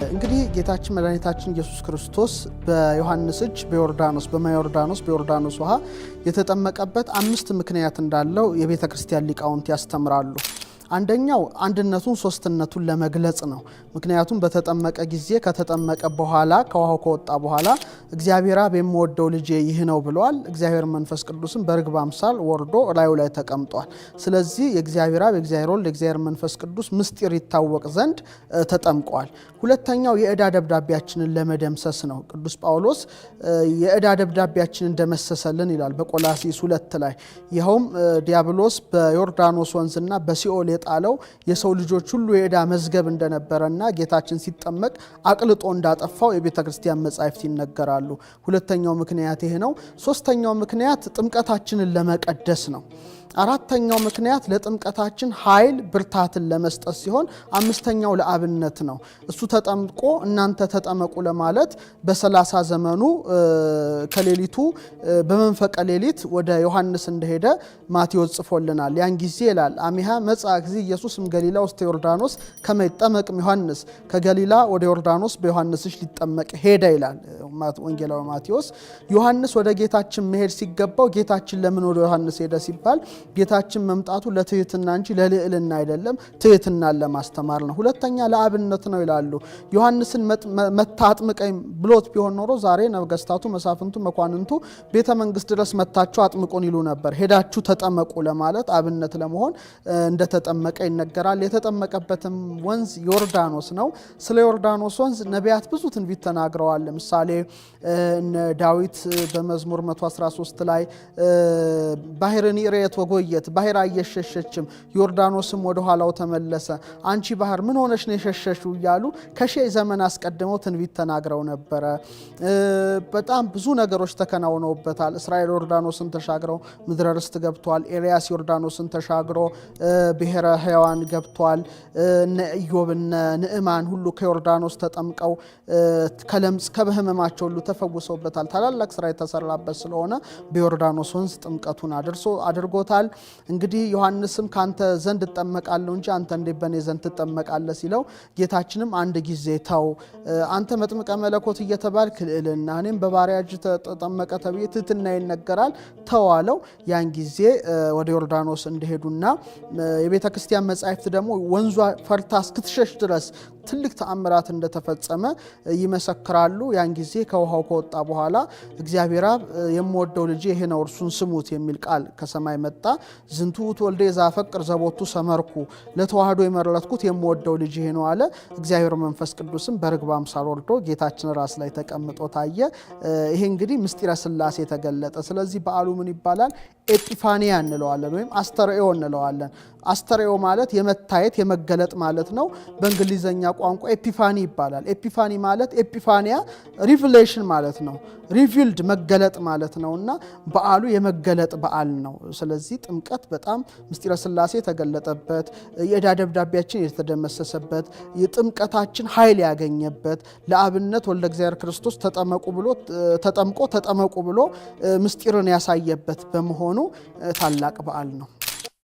እንግዲህ ጌታችን መድኃኒታችን ኢየሱስ ክርስቶስ በዮሐንስ እጅ በዮርዳኖስ ውሃ የተጠመቀበት 5 ምክንያት እንዳለው የቤተ ክርስቲያን ሊቃውንት ያስተምራሉ። አንደኛው አንድነቱን ሶስትነቱን ለመግለጽ ነው። ምክንያቱም በተጠመቀ ጊዜ ከተጠመቀ በኋላ ከውሃው ከወጣ በኋላ እግዚአብሔር አብ የምወደው ልጄ ይህ ነው ብሏል። እግዚአብሔር መንፈስ ቅዱስም በርግብ አምሳል ወርዶ ላዩ ላይ ተቀምጧል። ስለዚህ የእግዚአብሔር አብ የእግዚአብሔር ወልድ የእግዚአብሔር መንፈስ ቅዱስ ምስጢር ይታወቅ ዘንድ ተጠምቋል። ሁለተኛው የዕዳ ደብዳቤያችንን ለመደምሰስ ነው። ቅዱስ ጳውሎስ የዕዳ ደብዳቤያችንን ደመሰሰልን ይላል በቆላስይስ 2 ላይ። ይኸውም ዲያብሎስ በዮርዳኖስ ወንዝና በሲኦል የጣለው የሰው ልጆች ሁሉ የዕዳ መዝገብ እንደነበረና ጌታችን ሲጠመቅ አቅልጦ እንዳጠፋው የቤተ ክርስቲያን መጻሕፍት ይነገራሉ። ሁለተኛው ምክንያት ይሄ ነው። ሶስተኛው ምክንያት ጥምቀታችንን ለመቀደስ ነው። አራተኛው ምክንያት ለጥምቀታችን ኃይል ብርታትን ለመስጠት ሲሆን አምስተኛው ለአብነት ነው። እሱ ተጠምቆ እናንተ ተጠመቁ ለማለት በ30 ዘመኑ ከሌሊቱ በመንፈቀ ሌሊት ወደ ዮሐንስ እንደሄደ ማቴዎስ ጽፎልናል። ያን ጊዜ ይላል አሚሃ መጽአ እግዚእ ኢየሱስም ገሊላ ውስተ ዮርዳኖስ ከመ ይጠመቅ ዮሐንስ፣ ከገሊላ ወደ ዮርዳኖስ በዮሐንስሽ ሊጠመቅ ሄደ ይላል ወንጌላዊ ማቴዎስ። ዮሐንስ ወደ ጌታችን መሄድ ሲገባው ጌታችን ለምን ወደ ዮሐንስ ሄደ ሲባል ጌታችን መምጣቱ ለትህትና እንጂ ለልዕልና አይደለም፣ ትህትናን ለማስተማር ነው። ሁለተኛ ለአብነት ነው ይላሉ። ዮሐንስን መታጥምቀኝ ብሎት ቢሆን ኖሮ ዛሬ ነገስታቱ፣ መሳፍንቱ፣ መኳንንቱ ቤተ መንግስት ድረስ መታችሁ አጥምቁን ይሉ ነበር። ሄዳችሁ ተጠመቁ ለማለት አብነት ለመሆን እንደተጠመቀ ይነገራል። የተጠመቀበትም ወንዝ ዮርዳኖስ ነው። ስለ ዮርዳኖስ ወንዝ ነቢያት ብዙ ትንቢት ተናግረዋል። ለምሳሌ ዳዊት በመዝሙር 113 ላይ ባህርን ይሬት ወጎየት ባህር አየሸሸችም ዮርዳኖስም ወደ ኋላው ተመለሰ፣ አንቺ ባህር ምን ሆነሽ ነው የሸሸሽው እያሉ ከሺህ ዘመን አስቀድመው ትንቢት ተናግረው ነበረ። በጣም ብዙ ነገሮች ተከናውነውበታል። እስራኤል ዮርዳኖስን ተሻግረው ምድረ ርስት ገብቷል። ኤልያስ ዮርዳኖስን ተሻግሮ ብሔረ ሕያዋን ገብቷል። እነ ኢዮብ እነ ንዕማን ሁሉ ከዮርዳኖስ ተጠምቀው ከለምጽ ከበህመማቸው ሁሉ ተፈውሰውበታል። ታላላቅ ስራ የተሰራበት ስለሆነ በዮርዳኖስ ወንዝ ጥምቀቱን አድርጎታል። እንግዲህ ዮሐንስም ካንተ ዘንድ እጠመቃለሁ እንጂ አንተ እንዴት በኔ ዘንድ ትጠመቃለህ ሲለው ጌታችንም አንድ ጊዜ ተው አንተ መጥምቀ መለኮት እየተባልክ ልዕልና እኔም በባሪያ እጅ ተጠመቀ ተብዬ ትህትና ይነገራል ተው አለው። ያን ጊዜ ወደ ዮርዳኖስ እንደሄዱና የቤተ ክርስቲያን መጻሕፍት ደግሞ ወንዟ ፈርታ እስክትሸሽ ድረስ ትልቅ ተአምራት እንደተፈጸመ ይመሰክራሉ። ያን ጊዜ ከውሃው ከወጣ በኋላ እግዚአብሔር አብ የምወደው ልጄ ይሄ ነው እርሱን ስሙት የሚል ቃል ከሰማይ መጣ። ዝንቱ ወልዴ ዘአፈቅር ዘቦቱ ሰመርኩ፣ ለተዋህዶ የመረጥኩት የምወደው ልጄ ይሄ ነው አለ። እግዚአብሔር መንፈስ ቅዱስም በርግብ አምሳል ወርዶ ጌታችን ራስ ላይ ተቀምጦ ታየ። ይሄ እንግዲህ ምስጢረ ሥላሴ ተገለጠ። ስለዚህ በዓሉ ምን ይባላል? ኤጲፋኒያ እንለዋለን ወይም አስተርእዮ እንለዋለን። አስተርእዮ ማለት የመታየት የመገለጥ ማለት ነው። በእንግሊዘኛ ቋንቋ ኤፒፋኒ ይባላል። ኤፒፋኒ ማለት ኤፒፋኒያ ሪቪሌሽን ማለት ነው። ሪቪልድ መገለጥ ማለት ነውና በዓሉ የመገለጥ በዓል ነው። ስለዚህ ጥምቀት በጣም ምስጢረ ሥላሴ የተገለጠበት፣ የዕዳ ደብዳቤያችን የተደመሰሰበት፣ የጥምቀታችን ኃይል ያገኘበት፣ ለአብነት ወልደ እግዚአብሔር ክርስቶስ ተጠምቆ ተጠመቁ ብሎ ምስጢርን ያሳየበት በመሆኑ ታላቅ በዓል ነው።